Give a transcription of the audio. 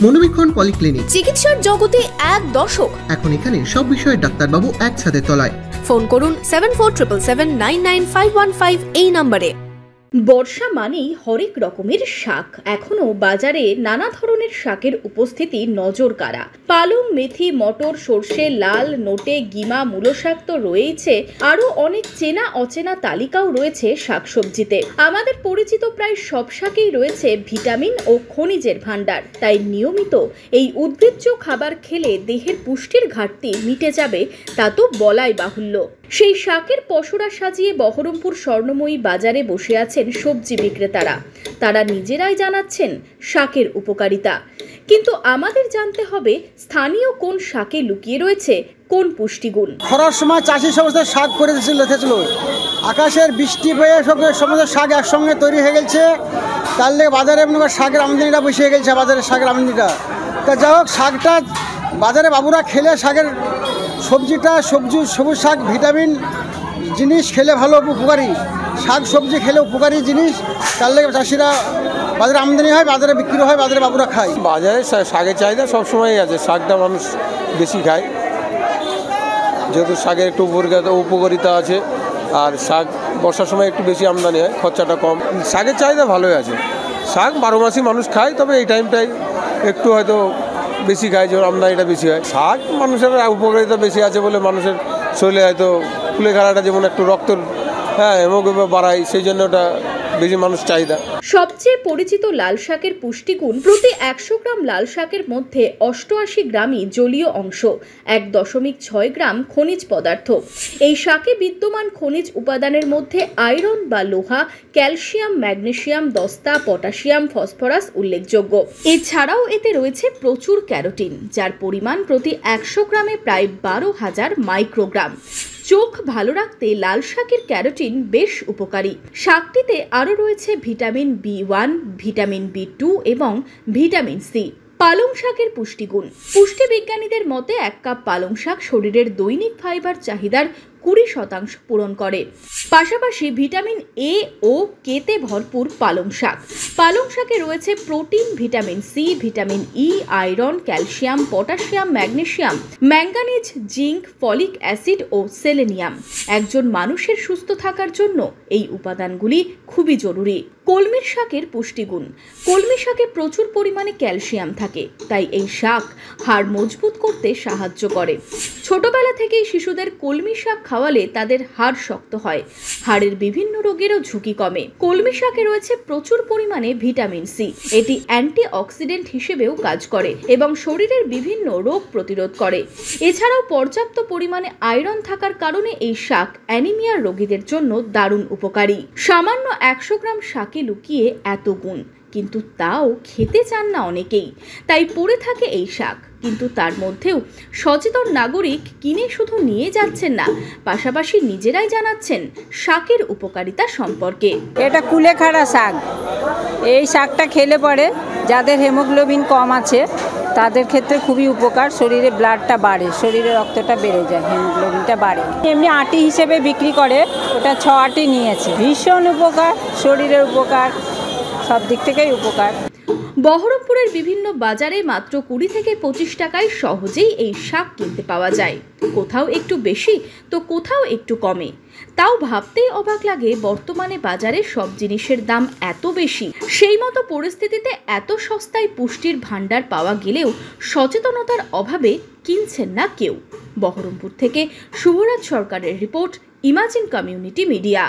মনোবীক্ষণ polyclinic, চিকিৎসার জগতে এক দশক। এখন এখানে সব বিষয়ে ডাক্তারবাবু এক ছাদের তলায়। ফোন করুন 7477799515 এই নম্বরে। বর্ষা মানেই হরেক রকমের শাক। এখনো বাজারে নানা ধরনের শাকের উপস্থিতি নজর কাড়া। পালং, মেথি, মটর, সর্ষে, লাল, নোটে, গিমা, মূলো শাক তো রয়েছে, আরো অনেক চেনা অচেনা তালিকাও রয়েছে শাকসবজিতে। আমাদের পরিচিত প্রায় সব শাকেই রয়েছে ভিটামিন ও খনিজের ভান্ডার। তাই নিয়মিত এই উদ্ভিজ্জ খাবার খেলে দেহের পুষ্টির ঘাটতি মিটে যাবে তা তো বলাই বাহুল্য। সেই শাকের পসরা সাজিয়ে বহরমপুর স্বর্ণময়ী বাজারে বসে আছেন সবজি বিক্রেতারা। তারা নিজেরাই জানাচ্ছেন শাকের উপকারিতা, কিন্তু আমাদের জানতে হবে স্থানীয় কোন শাকে লুকিয়ে রয়েছে কোন পুষ্টিগুণ। খরার সময় চাষি সমস্ত শাক করে লেগেছিল, আকাশের বৃষ্টি পেয়ে সমস্ত শাক একসঙ্গে তৈরি হয়ে গেছে। তার লেগে বাজারে শাকের আমদানিটা বেশি হয়ে গেছে, বাজারে শাকের আমদানিটা। তা যাই হোক, শাকটা বাজারে বাবুরা খেলে শাকের সবুজ শাক ভিটামিন জিনিস খেলে ভালো, উপকারী শাক সবজি খেলে উপকারী জিনিস। তার লেগে চাষিরা বাজারে আমদানি হয়, বাজারে বিক্রি হয়, বাজারে বাবুরা খায়। বাজারে শাকের চাহিদা সবসময়ই আছে, শাকটা মানুষ বেশি খায় যেহেতু শাকের একটু উপকারিতা আছে। আর শাক বর্ষার সময় একটু বেশি আমদানি হয়, খরচাটা কম। শাকের চাহিদা ভালোই আছে, শাক 12 মাসই মানুষ খায়, তবে এই টাইমটাই একটু হয়তো বেশি খায়, যেমন আমদানিটা বেশি হয়। শাক মানুষের উপকারিতা বেশি আছে বলে মানুষের শরীরে হয়তো কুলেখাড়াটা যেমন একটু রক্তের হেমোগ্লোবিন বাড়ায়, সেই জন্য ওটা বেশি মানুষ চাহিদা। সবচেয়ে পরিচিত লাল শাকের পুষ্টিগুণ, প্রতি 100 গ্রাম লাল শাকের মধ্যে 88 গ্রামই জলীয় অংশ, 1.6 গ্রাম খনিজ পদার্থ। এই শাকে বিদ্যমান খনিজ উপাদানের মধ্যে আয়রন বা লোহা, ক্যালসিয়াম, ম্যাগনেসিয়াম, দস্তা, পটাশিয়াম, ফসফরাস উল্লেখযোগ্য। এছাড়াও এতে রয়েছে প্রচুর ক্যারোটিন, যার পরিমাণ প্রতি 100 গ্রামে প্রায় 12,000 মাইক্রোগ্রাম। চোখ ভালো রাখতে লাল শাকের ক্যারোটিন বেশ উপকারী। শাকটিতে আরও রয়েছে ভিটামিন B1, ভিটামিন B2 এবং ভিটামিন সি। পালং শাকের পুষ্টিগুণ, পুষ্টিবিজ্ঞানীদের মতে 1 কাপ পালং শাক শরীরের দৈনিক ফাইবার চাহিদার 20% পূরণ করে। পাশাপাশি ভিটামিন এ ও কেতে ভরপুর পালং শাক। পালং শাকে রয়েছে protein, vitamin C, vitamin E, iron, calcium, potassium, magnesium, manganese, zinc, folic acid ও সেলেনিয়াম। একজন মানুষের সুস্থ থাকার জন্য এই উপাদানগুলি খুবই জরুরি। কলমির শাকের পুষ্টিগুণ, কলমি শাকে প্রচুর পরিমাণে ক্যালসিয়াম থাকে, তাই এই শাক হাড় মজবুত করতে সাহায্য করে। ছোটবেলা থেকেই শিশুদের কলমি শাক খাওয়ালে তাদের হাড় শক্ত হয়, হাড়ের বিভিন্ন রোগেরও ঝুঁকি কমে। কলমি শাকে রয়েছে প্রচুর পরিমাণে ভিটামিন সি, এটি অ্যান্টিঅক্সিডেন্ট হিসেবেও কাজ করে এবং শরীরের বিভিন্ন রোগ প্রতিরোধ করে। এছাড়াও পর্যাপ্ত পরিমাণে আয়রন থাকার কারণে এই শাক অ্যানিমিয়ার রোগীদের জন্য দারুণ উপকারী। সামান্য 100 গ্রাম শাকে লুকিয়ে এত গুণ, কিন্তু তাও খেতে চান না অনেকেই, তাই পড়ে থাকে এই শাক। কিন্তু তার মধ্যেও সচেতন নাগরিক কিনে শুধু নিয়ে যাচ্ছেন না, পাশাপাশি নিজেরাই জানাচ্ছেন শাকের উপকারিতা সম্পর্কে। এটা কুলেখাড়া শাক, এই শাকটা খেলে পরে যাদের হেমোগ্লোবিন কম আছে তাদের ক্ষেত্রে খুবই উপকার। শরীরে ব্লাডটা বাড়ে, শরীরে রক্তটা বেড়ে যায়, হেমোগ্লোবিনটা বাড়ে। এমনি আটি হিসেবে বিক্রি করে, ওটা 6 আটি নিয়েছে। ভীষণ উপকার, শরীরের উপকার, সব দিক থেকেই উপকার। বহরমপুরের বিভিন্ন বাজারে মাত্র 20 থেকে 25 টাকায় সহজেই এই শাক কিনতে পাওয়া যায়। কোথাও একটু বেশি তো কোথাও একটু কমে। তাও ভাবতেই অবাক লাগে বর্তমানে বাজারে সব জিনিসের দাম এত বেশি। সেই মতো পরিস্থিতিতে এত সস্তায় পুষ্টির ভান্ডার পাওয়া গেলেও সচেতনতার অভাবে কিনছেন না কেউ। বহরমপুর থেকে শুভরাজ সরকারের রিপোর্ট, ইমাজিন কমিউনিটি মিডিয়া।